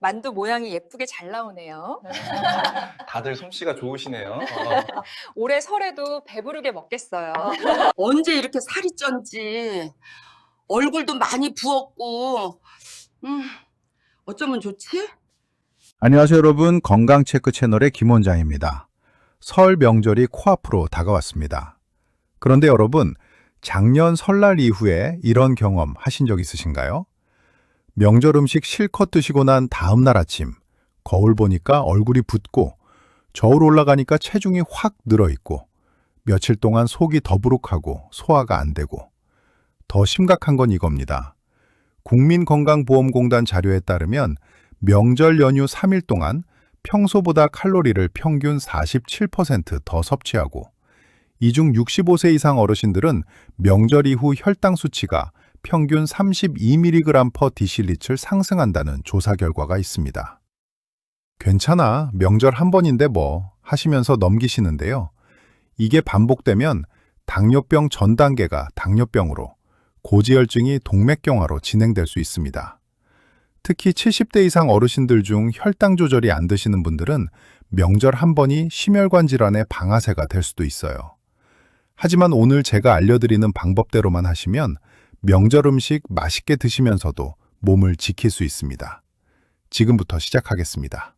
만두 모양이 예쁘게 잘 나오네요. 다들 솜씨가 좋으시네요. 올해 설에도 배부르게 먹겠어요. 언제 이렇게 살이 쪘지? 얼굴도 많이 부었고, 어쩌면 좋지? 안녕하세요 여러분, 건강체크 채널의 김원장입니다. 설 명절이 코앞으로 다가왔습니다. 그런데 여러분, 작년 설날 이후에 이런 경험 하신 적 있으신가요? 명절 음식 실컷 드시고 난 다음 날 아침, 거울 보니까 얼굴이 붓고 저울 올라가니까 체중이 확 늘어있고 며칠 동안 속이 더부룩하고 소화가 안 되고 더 심각한 건 이겁니다. 국민건강보험공단 자료에 따르면 명절 연휴 3일 동안 평소보다 칼로리를 평균 47% 더 섭취하고 이 중 65세 이상 어르신들은 명절 이후 혈당 수치가 평균 32mg/dl 상승한다는 조사 결과가 있습니다. 괜찮아, 명절 한 번인데 뭐 하시면서 넘기시는데요. 이게 반복되면 당뇨병 전 단계가 당뇨병으로, 고지혈증이 동맥경화로 진행될 수 있습니다. 특히 70대 이상 어르신들 중 혈당 조절이 안 되시는 분들은 명절 한 번이 심혈관 질환의 방아쇠가 될 수도 있어요. 하지만 오늘 제가 알려드리는 방법대로만 하시면 명절 음식 맛있게 드시면서도 몸을 지킬 수 있습니다. 지금부터 시작하겠습니다.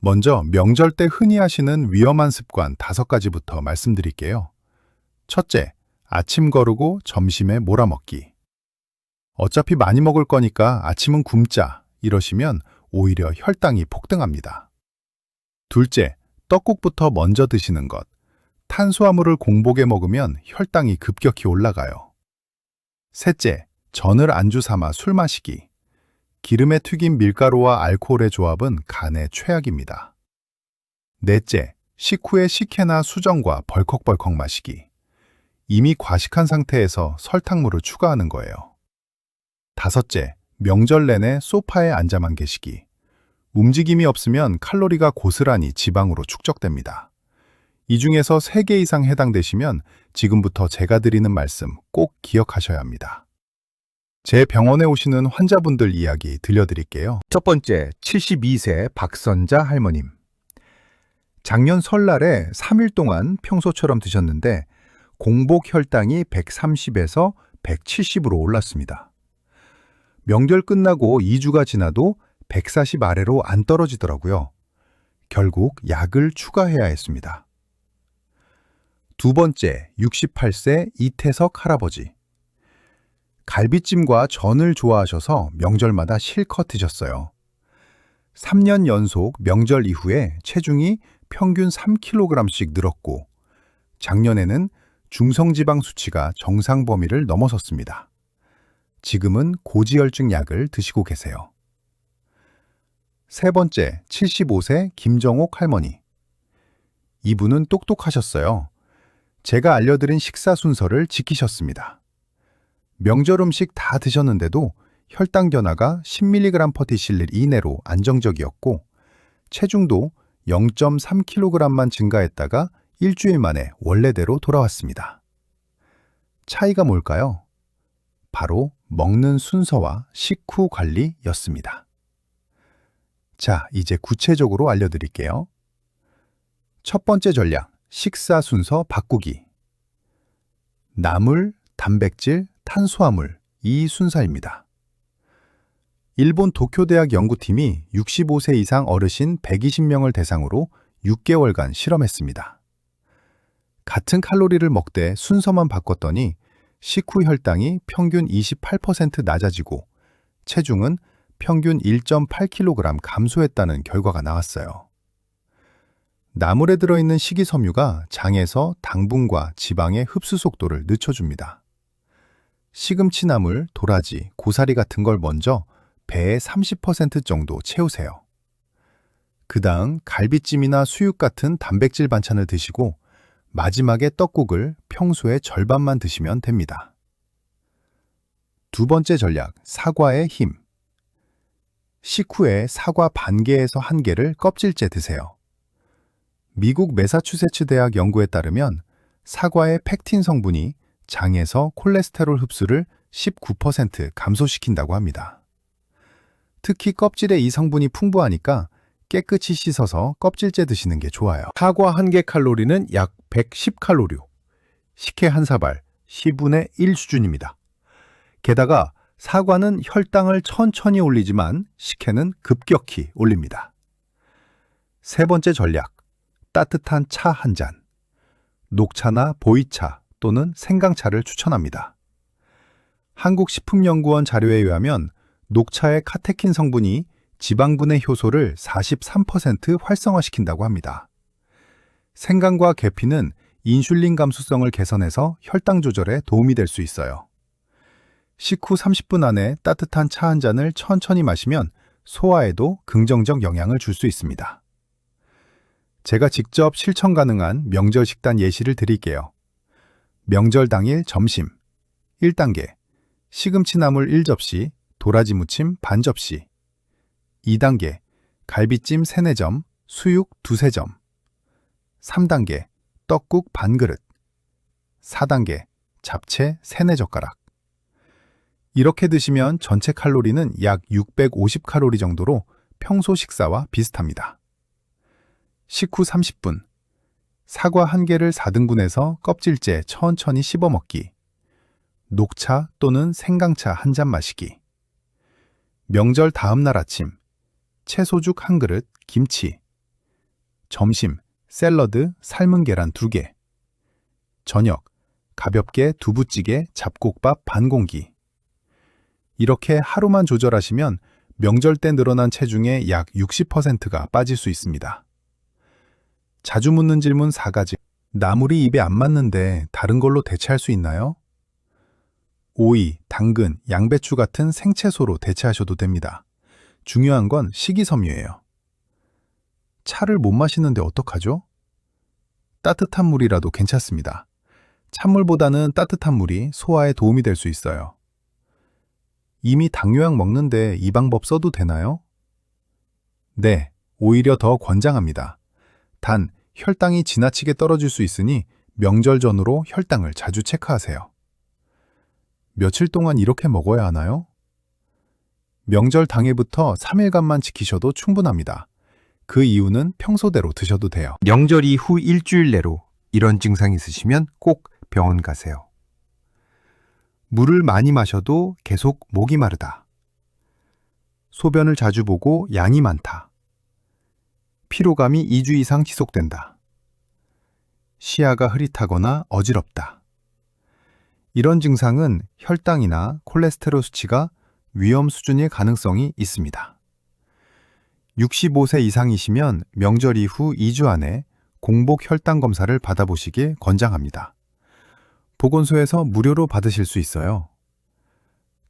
먼저 명절 때 흔히 하시는 위험한 습관 5가지부터 말씀드릴게요. 첫째, 아침 거르고 점심에 몰아먹기. 어차피 많이 먹을 거니까 아침은 굶자 이러시면 오히려 혈당이 폭등합니다. 둘째, 떡국부터 먼저 드시는 것. 탄수화물을 공복에 먹으면 혈당이 급격히 올라가요. 셋째, 전을 안주 삼아 술 마시기. 기름에 튀긴 밀가루와 알코올의 조합은 간에 최악입니다. 넷째, 식후에 식혜나 수정과 벌컥벌컥 마시기. 이미 과식한 상태에서 설탕물을 추가하는 거예요. 다섯째, 명절 내내 소파에 앉아만 계시기. 움직임이 없으면 칼로리가 고스란히 지방으로 축적됩니다. 이 중에서 3개 이상 해당되시면 지금부터 제가 드리는 말씀 꼭 기억하셔야 합니다. 제 병원에 오시는 환자분들 이야기 들려드릴게요. 첫 번째, 72세 박선자 할머님. 작년 설날에 3일 동안 평소처럼 드셨는데 공복 혈당이 130에서 170으로 올랐습니다. 명절 끝나고 2주가 지나도 140 아래로 안 떨어지더라고요. 결국 약을 추가해야 했습니다. 두 번째, 68세 이태석 할아버지. 갈비찜과 전을 좋아하셔서 명절마다 실컷 드셨어요. 3년 연속 명절 이후에 체중이 평균 3kg씩 늘었고 작년에는 중성지방 수치가 정상 범위를 넘어섰습니다. 지금은 고지혈증 약을 드시고 계세요. 세 번째, 75세 김정옥 할머니. 이분은 똑똑하셨어요. 제가 알려드린 식사 순서를 지키셨습니다. 명절 음식 다 드셨는데도 혈당 변화가 10mg/dl 이내로 안정적이었고 체중도 0.3kg만 증가했다가 일주일 만에 원래대로 돌아왔습니다. 차이가 뭘까요? 바로 먹는 순서와 식후 관리였습니다. 자, 이제 구체적으로 알려드릴게요. 첫 번째 전략, 식사 순서 바꾸기. 나물, 단백질, 탄수화물, 이 순서입니다. 일본 도쿄대학 연구팀이 65세 이상 어르신 120명을 대상으로 6개월간 실험했습니다. 같은 칼로리를 먹되 순서만 바꿨더니 식후 혈당이 평균 28% 낮아지고 체중은 평균 1.8kg 감소했다는 결과가 나왔어요. 나물에 들어있는 식이섬유가 장에서 당분과 지방의 흡수 속도를 늦춰줍니다. 시금치 나물, 도라지, 고사리 같은 걸 먼저 배의 30% 정도 채우세요. 그 다음 갈비찜이나 수육 같은 단백질 반찬을 드시고 마지막에 떡국을 평소의 절반만 드시면 됩니다. 두 번째 전략, 사과의 힘. 식후에 사과 반 개에서 1개를 껍질째 드세요. 미국 매사추세츠 대학 연구에 따르면 사과의 펙틴 성분이 장에서 콜레스테롤 흡수를 19% 감소시킨다고 합니다. 특히 껍질에 이 성분이 풍부하니까 깨끗이 씻어서 껍질째 드시는 게 좋아요. 사과 한 개 칼로리는 약 110칼로리. 식혜 한 사발 10분의 1 수준입니다. 게다가 사과는 혈당을 천천히 올리지만 식혜는 급격히 올립니다. 세 번째 전략, 따뜻한 차 한 잔. 녹차나 보이차 또는 생강차를 추천합니다. 한국식품연구원 자료에 의하면 녹차의 카테킨 성분이 지방분해 효소를 43% 활성화시킨다고 합니다. 생강과 계피는 인슐린 감수성을 개선해서 혈당 조절에 도움이 될 수 있어요. 식후 30분 안에 따뜻한 차 한 잔을 천천히 마시면 소화에도 긍정적 영향을 줄 수 있습니다. 제가 직접 실천 가능한 명절 식단 예시를 드릴게요. 명절 당일 점심 1단계 시금치 나물 1접시, 도라지 무침 반 접시. 2단계 갈비찜 3-4점, 수육 2-3점. 3단계 떡국 반 그릇. 4단계 잡채 3-4젓가락. 이렇게 드시면 전체 칼로리는 약 650칼로리 정도로 평소 식사와 비슷합니다. 식후 30분 사과 한 개를 4등분해서 껍질째 천천히 씹어 먹기. 녹차 또는 생강차 한 잔 마시기. 명절 다음 날 아침 채소죽 한 그릇, 김치. 점심 샐러드, 삶은 계란 2개. 저녁 가볍게 두부찌개, 잡곡밥 반 공기. 이렇게 하루만 조절하시면 명절 때 늘어난 체중의 약 60%가 빠질 수 있습니다. 자주 묻는 질문 4가지. 나물이 입에 안 맞는데 다른 걸로 대체할 수 있나요? 오이, 당근, 양배추 같은 생채소로 대체하셔도 됩니다. 중요한 건 식이섬유예요. 차를 못 마시는데 어떡하죠? 따뜻한 물이라도 괜찮습니다. 찬물보다는 따뜻한 물이 소화에 도움이 될 수 있어요. 이미 당뇨약 먹는데 이 방법 써도 되나요? 네, 오히려 더 권장합니다. 단, 혈당이 지나치게 떨어질 수 있으니 명절 전후로 혈당을 자주 체크하세요. 며칠 동안 이렇게 먹어야 하나요? 명절 당일부터 3일간만 지키셔도 충분합니다. 그 이유는 평소대로 드셔도 돼요. 명절 이후 일주일 내로 이런 증상이 있으시면 꼭 병원 가세요. 물을 많이 마셔도 계속 목이 마르다. 소변을 자주 보고 양이 많다. 피로감이 2주 이상 지속된다. 시야가 흐릿하거나 어지럽다. 이런 증상은 혈당이나 콜레스테롤 수치가 위험 수준일 가능성이 있습니다. 65세 이상이시면 명절 이후 2주 안에 공복 혈당 검사를 받아보시길 권장합니다. 보건소에서 무료로 받으실 수 있어요.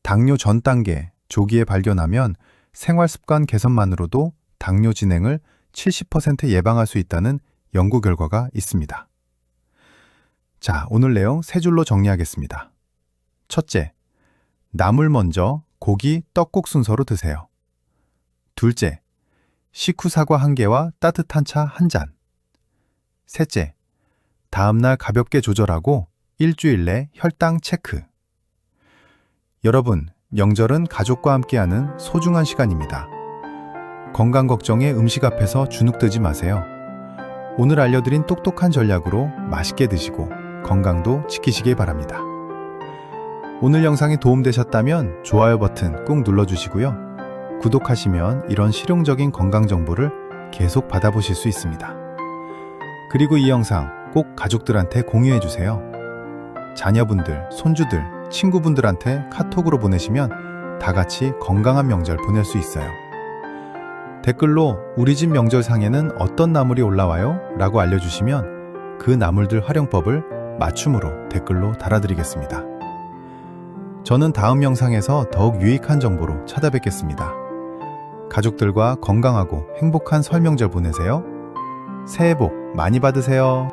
당뇨 전 단계, 조기에 발견하면 생활습관 개선만으로도 당뇨 진행을 70% 예방할 수 있다는 연구 결과가 있습니다. 자, 오늘 내용 3줄로 정리하겠습니다. 첫째, 나물 먼저 고기, 떡국 순서로 드세요. 둘째, 식후 사과 1개와 따뜻한 차 1잔. 셋째, 다음날 가볍게 조절하고 일주일 내 혈당 체크. 여러분, 명절은 가족과 함께하는 소중한 시간입니다. 건강 걱정에 음식 앞에서 주눅들지 마세요. 오늘 알려드린 똑똑한 전략으로 맛있게 드시고 건강도 지키시길 바랍니다. 오늘 영상이 도움되셨다면 좋아요 버튼 꾹 눌러주시고요. 구독하시면 이런 실용적인 건강 정보를 계속 받아보실 수 있습니다. 그리고 이 영상 꼭 가족들한테 공유해주세요. 자녀분들, 손주들, 친구분들한테 카톡으로 보내시면 다 같이 건강한 명절 보낼 수 있어요. 댓글로 우리 집 명절상에는 어떤 나물이 올라와요? 라고 알려주시면 그 나물들 활용법을 맞춤으로 댓글로 달아드리겠습니다. 저는 다음 영상에서 더욱 유익한 정보로 찾아뵙겠습니다. 가족들과 건강하고 행복한 설 명절 보내세요. 새해 복 많이 받으세요.